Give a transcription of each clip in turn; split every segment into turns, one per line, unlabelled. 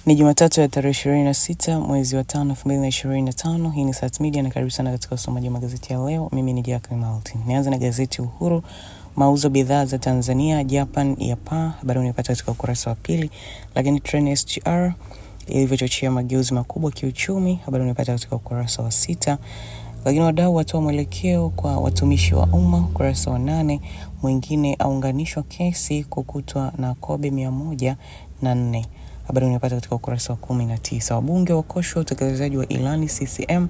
Ni Jumatatu ya tarehe 26 mwezi wa 5 2025. Hii ni Sat Media na karibu sana katika usomaji wa magazeti ya leo. Mimi ni Jacqueline Maltin. Nianze na gazeti Uhuru. Mauzo bidhaa za Tanzania Japan yapaa, habari unapata katika ukurasa wa pili. Lakini trend SGR ilivyochochea mageuzi makubwa kiuchumi, habari unapata katika ukurasa wa 6. Lakini wadau watoa mwelekeo kwa watumishi wa umma, ukurasa wa 8. Mwingine aunganishwa kesi kukutwa na kobe 104. Habari unapata katika ukurasa wa 19. Wabunge wakoshwa utekelezaji wa ilani CCM,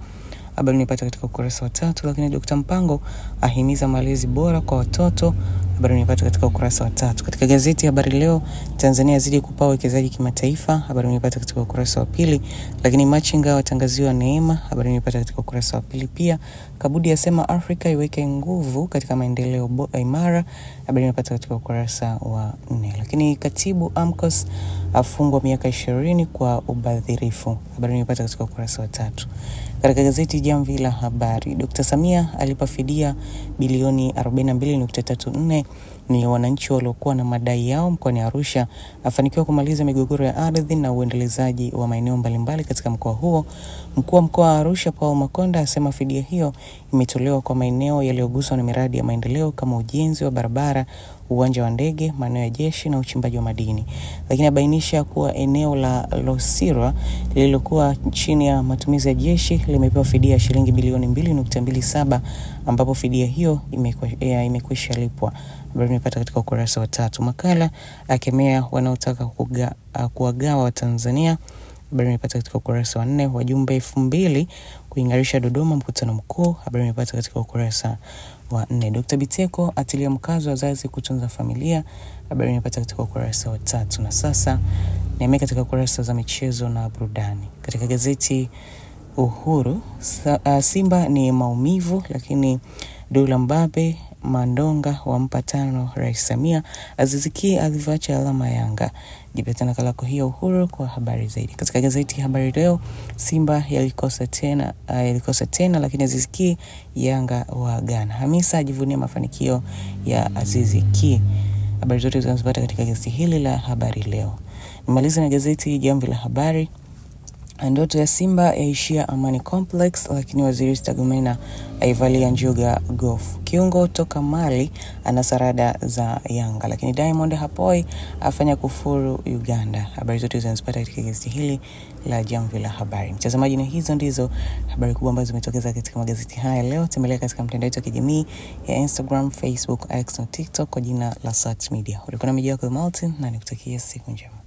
habari unapata katika ukurasa wa 3. Lakini Dr. Mpango ahimiza malezi bora kwa watoto, habari unapata katika ukurasa wa 3. Katika gazeti Habari Leo, Tanzania zidi kupaa uwekezaji kimataifa, habari unapata katika ukurasa wa 2. Lakini machinga watangaziwa neema, habari unapata katika ukurasa wa 2 pia. Kabudi yasema Afrika iweke nguvu katika maendeleo imara, habari unapata katika ukurasa wa 4. Lakini katibu AMCOS afungwa miaka 20 kwa ubadhirifu, habari unapata katika ukurasa wa 3. Katika gazeti Jamvi la Habari, Dr. Samia alipa fidia bilioni 42.34 ni wananchi waliokuwa na madai yao mkoani Arusha, afanikiwa kumaliza migogoro ya ardhi na uendelezaji wa maeneo mbalimbali katika mkoa huo. Mkuu wa mkoa wa Arusha Paul Makonda asema fidia hiyo imetolewa kwa maeneo yaliyoguswa na miradi ya maendeleo kama ujenzi wa barabara, uwanja wa ndege, maeneo ya jeshi na uchimbaji wa madini. Lakini abainisha kuwa eneo la Losirwa lililokuwa chini ya matumizi ya jeshi limepewa fidia ya shilingi bilioni 2.27, ambapo fidia hiyo imekwisha lipwa. Habari imepata katika ukurasa wa 3. Makala akemea wanaotaka kuwagawa wa Tanzania, habari imepata katika ukurasa wa 4. Wajumbe 2000 kuingarisha Dodoma mkutano mkuu, habari imepata katika ukurasa wa 4. Dr. Biteko atilia mkazo wazazi kutunza familia, habari imepata katika ukurasa wa 3. Na sasa niameka katika ukurasa za michezo na burudani. Katika gazeti Uhuru, Simba ni maumivu, lakini Dula Mbabe Mandonga wampa 5 Rais Samia, Aziz Ki alivyoacha alama Yanga. Jipata nakala hiyo Uhuru kwa habari zaidi. Katika gazeti Habari Leo, Simba yalikosa tena lakini Aziz Ki Yanga waagana. Hamisa ajivunia mafanikio ya Aziz Ki. Habari zote zinazopata katika gazeti hili la Habari Leo. Nimaliza na gazeti Jamvi la Habari. Ndoto ya Simba yaishia Amani Complex, lakini Waziri Stagumena aivalia njuga golf. Kiungo toka Mali anasarada za Yanga, lakini Diamond hapoi afanya kufuru Uganda. Habari zote zinazopata katika gazeti hili la Jamvi la Habari. Mtazamaji, na hizo ndizo habari kubwa ambazo zimetokeza katika magazeti haya leo. Tembelea katika mtandao wetu wa kijamii ya Instagram, Facebook, X na TikTok kwa jina la Sat Media. Ulikuwa na Jacqueline Maltin na nikutakia siku njema.